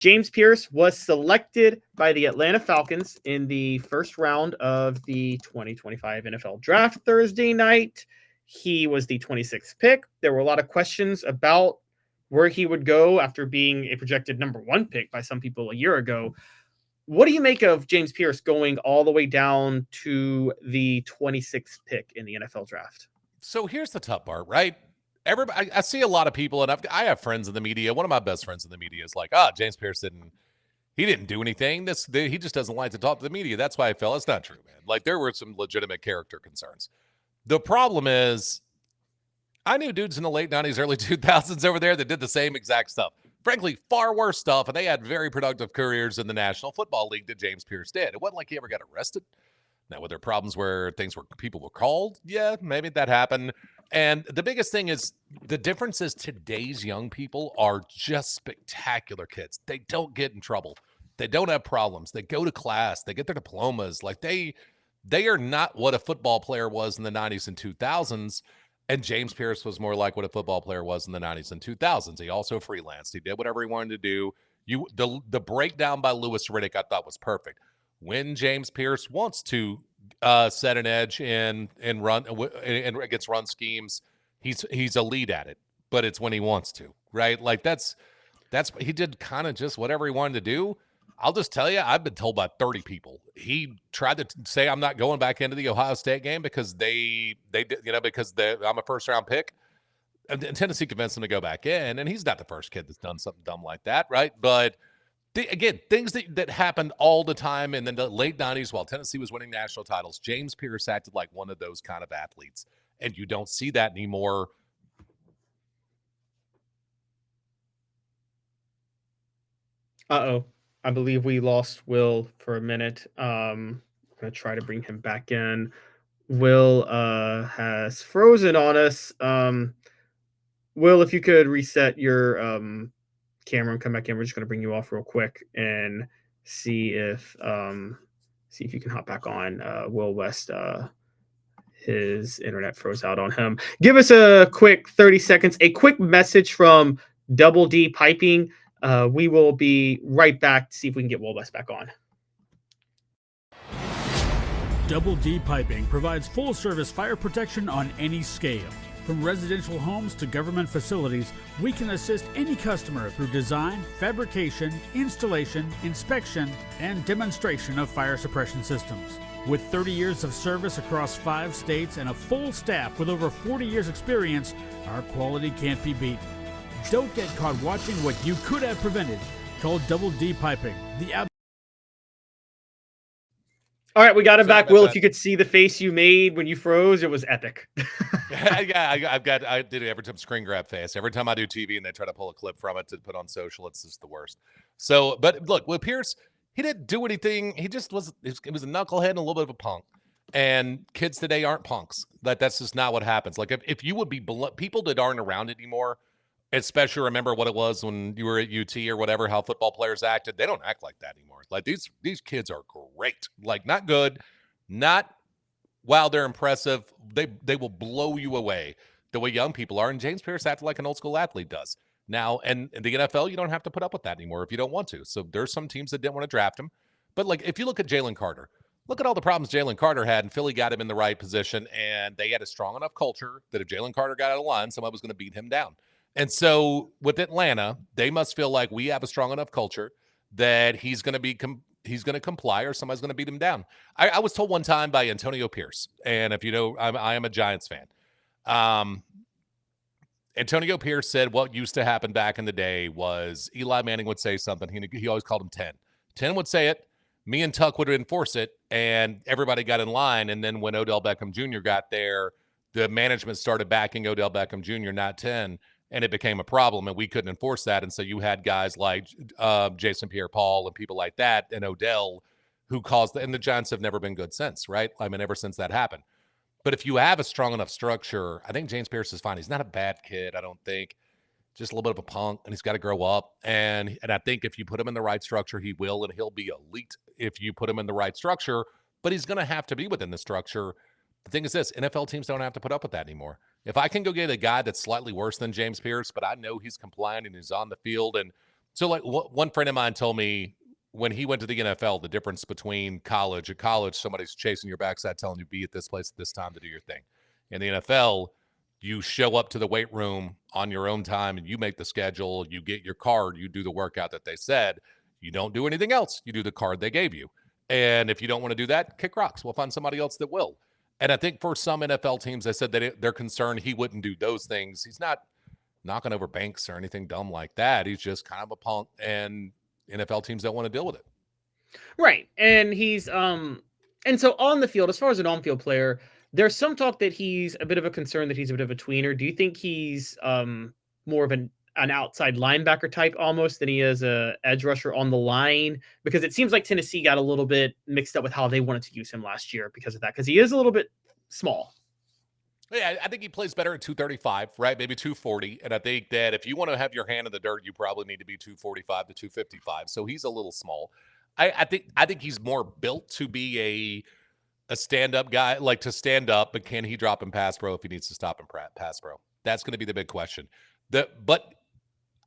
James Pearce was selected by the Atlanta Falcons in the first round of the 2025 NFL Draft Thursday night. He was the 26th pick. There were a lot of questions about where he would go after being a projected number 1 pick by some people a year ago. What do you make of James Pearce going all the way down to the 26th pick in the NFL Draft? So here's the tough part, right? Everybody, I see a lot of people, and I have friends in the media. One of my best friends in the media is like, James Pearce didn't do anything. He just doesn't like to talk to the media. That's why I fell. It's not true, man. Like, there were some legitimate character concerns. The problem is, I knew dudes in the late 90s, early 2000s over there that did the same exact stuff. Frankly, far worse stuff, and they had very productive careers in the National Football League that James Pearce did. It wasn't like he ever got arrested. Now, were there problems where people were called? Yeah, maybe that happened. And the biggest thing is the difference is today's young people are just spectacular kids. They don't get in trouble. They don't have problems. They go to class. They get their diplomas. Like they are not what a football player was in the 90s and 2000s. And James Pearce was more like what a football player was in the 90s and 2000s. He also freelanced. He did whatever he wanted to do. The breakdown by Louis Riddick I thought was perfect. When James Pearce wants to set an edge and run and against run schemes, he's a lead at it. But it's when he wants to, right? Like that's he did kind of just whatever he wanted to do. I'll just tell you, I've been told by 30 people. He tried to say I'm not going back into the Ohio State game because they did, because I'm a first round pick. And Tennessee convinced him to go back in, and he's not the first kid that's done something dumb like that, right? But again, things that happened all the time in the late 90s while Tennessee was winning national titles. James Pearce acted like one of those kind of athletes, and you don't see that anymore. Uh-oh. I believe we lost Will for a minute. I'm going to try to bring him back in. Will has frozen on us. Will, if you could reset your camera and come back in, we're just going to bring you off real quick and see if you can hop back on. Will West, his internet froze out on him. Give us a quick 30 seconds, a quick message from Double D Piping. We will be right back to see if we can get Will West back on. Double D Piping provides full-service fire protection on any scale. From residential homes to government facilities, we can assist any customer through design, fabrication, installation, inspection, and demonstration of fire suppression systems. With 30 years of service across 5 states and a full staff with over 40 years experience, our quality can't be beaten. Don't get caught watching what you could have prevented. Call Double D Piping. All right, we got him back. Will, if you could see the face you made when you froze, it was epic. Yeah, I did it every time, screen grab face. Every time I do TV and they try to pull a clip from it to put on social, it's just the worst. So, but look, with Pearce, he didn't do anything. He just was a knucklehead and a little bit of a punk. And kids today aren't punks. That's just not what happens. Like if you would be people that aren't around anymore, especially remember what it was when you were at UT or whatever, how football players acted. They don't act like that anymore. Like these kids are great. Like not good, not wow, they're impressive. They will blow you away the way young people are. And James Pearce acted like an old school athlete does. Now, and in the NFL, you don't have to put up with that anymore if you don't want to. So there's some teams that didn't want to draft him. But like if you look at Jalen Carter, look at all the problems Jalen Carter had, and Philly got him in the right position, and they had a strong enough culture that if Jalen Carter got out of line, somebody was going to beat him down. And so with Atlanta, they must feel like we have a strong enough culture that he's going to comply or somebody's going to beat him down. I was told one time by Antonio Pearce, and if you know, I am a Giants fan. Antonio Pearce said what used to happen back in the day was Eli Manning would say something. He always called him 10. 10 would say it. Me and Tuck would enforce it, and everybody got in line. And then when Odell Beckham Jr. got there, the management started backing Odell Beckham Jr., not 10. And it became a problem, and we couldn't enforce that. And so you had guys like Jason Pierre-Paul and people like that and Odell who caused – and the Giants have never been good since, right? I mean, ever since that happened. But if you have a strong enough structure, I think James Pearce is fine. He's not a bad kid, I don't think. Just a little bit of a punk, and he's got to grow up. And I think if you put him in the right structure, he will, and he'll be elite if you put him in the right structure. But he's going to have to be within the structure. The thing is this, NFL teams don't have to put up with that anymore. If I can go get a guy that's slightly worse than James Pearce, but I know he's compliant and he's on the field and So like one friend of mine told me when he went to the NFL, the difference between college, at college, somebody's chasing your backside, telling you be at this place at this time to do your thing. In the NFL, you show up to the weight room on your own time and you make the schedule, you get your card, you do the workout that they said. You don't do anything else. You do the card they gave you. And if you don't want to do that, kick rocks. We'll find somebody else that will. And I think for some NFL teams, they said that they're concerned he wouldn't do those things. He's not knocking over banks or anything dumb like that. He's just kind of a punk, and NFL teams don't want to deal with it. Right. And he's and so on the field, as far as an on-field player, there's some talk that he's a bit of a concern, that he's a bit of a tweener. Do you think he's more of an outside linebacker type almost than he is a edge rusher on the line? Because it seems like Tennessee got a little bit mixed up with how they wanted to use him last year because of that, because he is a little bit small. Yeah, I think he plays better at 235, right? Maybe 240. And I think that if you want to have your hand in the dirt, you probably need to be 245 to 255. So he's a little small. I think he's more built to be a stand-up guy, like to stand up, but can he drop and pass pro if he needs to stop and pass pro? That's going to be the big question. But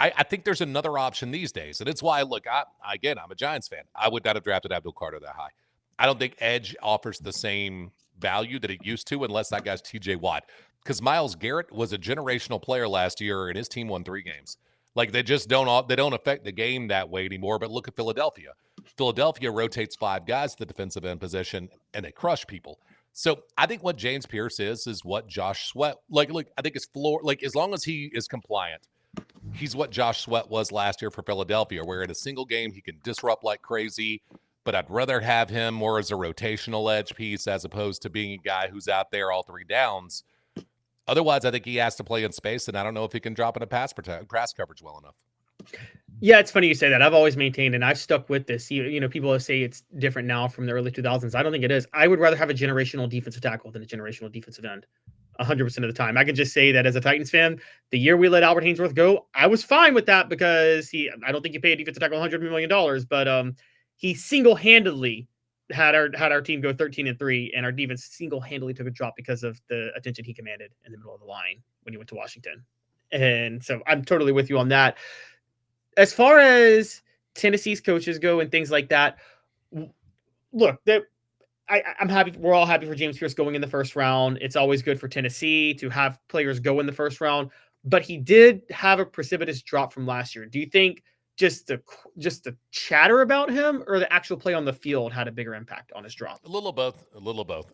I think there's another option these days, and it's why, look, I'm a Giants fan. I would not have drafted Abdul Carter that high. I don't think edge offers the same value that it used to unless that guy's TJ Watt, because Myles Garrett was a generational player last year, and his team won 3 games. Like they just don't affect the game that way anymore. But look at Philadelphia. Philadelphia rotates 5 guys at the defensive end position, and they crush people. So I think what James Pearce is what Josh Sweat, like I think his floor, like as long as he is compliant, he's what Josh Sweat was last year for Philadelphia, where in a single game he can disrupt like crazy. But I'd rather have him more as a rotational edge piece as opposed to being a guy who's out there all 3 downs. Otherwise, I think he has to play in space, and I don't know if he can drop in a pass coverage well enough. Yeah, it's funny you say that. I've always maintained, and I've stuck with this. You know, people say it's different now from the early 2000s. I don't think it is. I would rather have a generational defensive tackle than a generational defensive end 100% of the time. I can just say that as a Titans fan, the year we let Albert Haynesworth go, I was fine with that because I don't think you pay a defensive tackle $100 million, but he single-handedly had our team go 13-3, and our defense single-handedly took a drop because of the attention he commanded in the middle of the line when he went to Washington. And so I'm totally with you on that. As far as Tennessee's coaches go and things like that, look, I'm happy. We're all happy for James Pearce going in the first round. It's always good for Tennessee to have players go in the first round, but he did have a precipitous drop from last year. Do you think just the chatter about him or the actual play on the field had a bigger impact on his drop? A little both.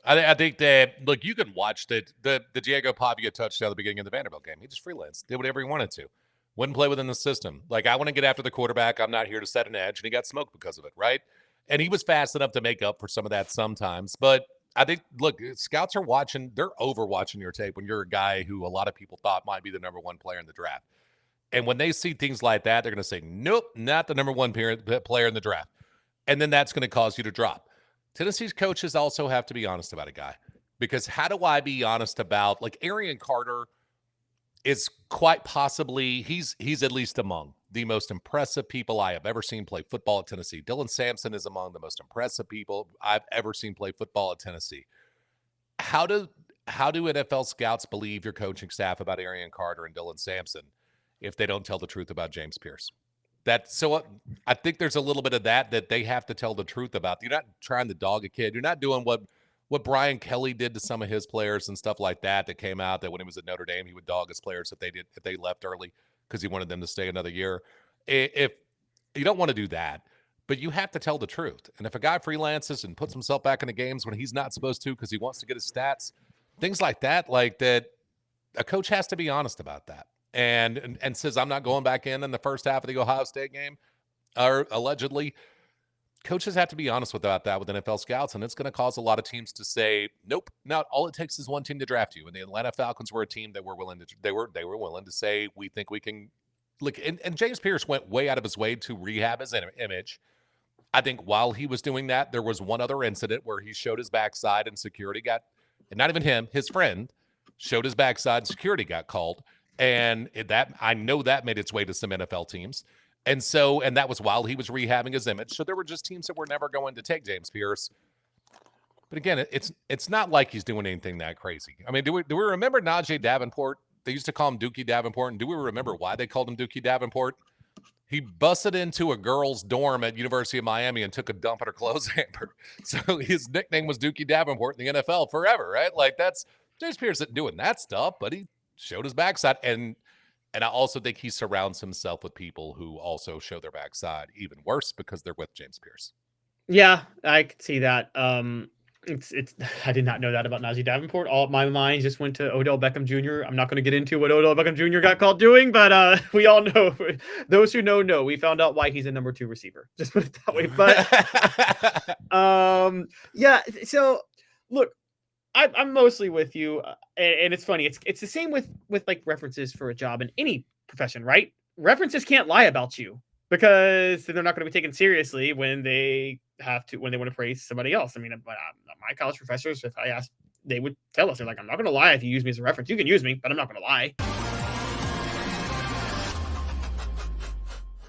I think that, look, you can watch the Diego Pavia touchdown at the beginning of the Vanderbilt game. He just freelanced, did whatever he wanted to. Wouldn't play within the system. Like, I want to get after the quarterback. I'm not here to set an edge. And he got smoked because of it, right? And he was fast enough to make up for some of that sometimes. But I think, look, scouts are watching. They're over-watching your tape when you're a guy who a lot of people thought might be the number 1 player in the draft. And when they see things like that, they're going to say, nope, not the number 1 player in the draft. And then that's going to cause you to drop. Tennessee's coaches also have to be honest about a guy. Because how do I be honest about, like, Arian Carter is quite possibly, he's at least among the most impressive people I have ever seen play football at Tennessee. Dylan Sampson is among the most impressive people I've ever seen play football at Tennessee. How do NFL scouts believe your coaching staff about Arian Carter and Dylan Sampson if they don't tell the truth about James Pearce? I think there's a little bit of that they have to tell the truth about. You're not trying to dog a kid. You're not doing what Brian Kelly did to some of his players and stuff like that came out that when he was at Notre Dame, he would dog his players if they left early because he wanted them to stay another year. If you don't want to do that, but you have to tell the truth. And if a guy freelances and puts himself back into games when he's not supposed to because he wants to get his stats, things like that, a coach has to be honest about that. And says, I'm not going back in the first half of the Ohio State game, or allegedly. Coaches have to be honest about that with NFL scouts, and it's going to cause a lot of teams to say, nope. Now, all it takes is one team to draft you. And the Atlanta Falcons were a team that were willing to say, we think we can look. And James Pearce went way out of his way to rehab his image. I think while he was doing that, there was one other incident where he showed his backside and security and not even him, his friend showed his backside and security got called. And I know that made its way to some NFL teams. And that was while he was rehabbing his image. So there were just teams that were never going to take James Pearce. But again, it's not like he's doing anything that crazy. I mean, do we remember Najee Davenport? They used to call him Dookie Davenport. And do we remember why they called him Dookie Davenport? He busted into a girl's dorm at University of Miami and took a dump at her clothes hamper. So his nickname was Dookie Davenport in the NFL forever, right? Like that's James Pearce isn't doing that stuff, but he showed his backside. And I also think he surrounds himself with people who also show their backside even worse because they're with James Pearce. Yeah, I could see that. It's I did not know that about Najee Davenport. All my mind just went to Odell Beckham Jr. I'm not going to get into what Odell Beckham Jr. got caught doing, but we all know, those who know. We found out why he's a number 2 receiver. Just put it that way. But yeah. So look, I'm mostly with you, and it's funny. It's the same with like references for a job in any profession, right? References can't lie about you because they're not going to be taken seriously when they want to praise somebody else. I mean, my college professors, if I asked, they would tell us, they're like, I'm not going to lie if you use me as a reference. You can use me, but I'm not going to lie.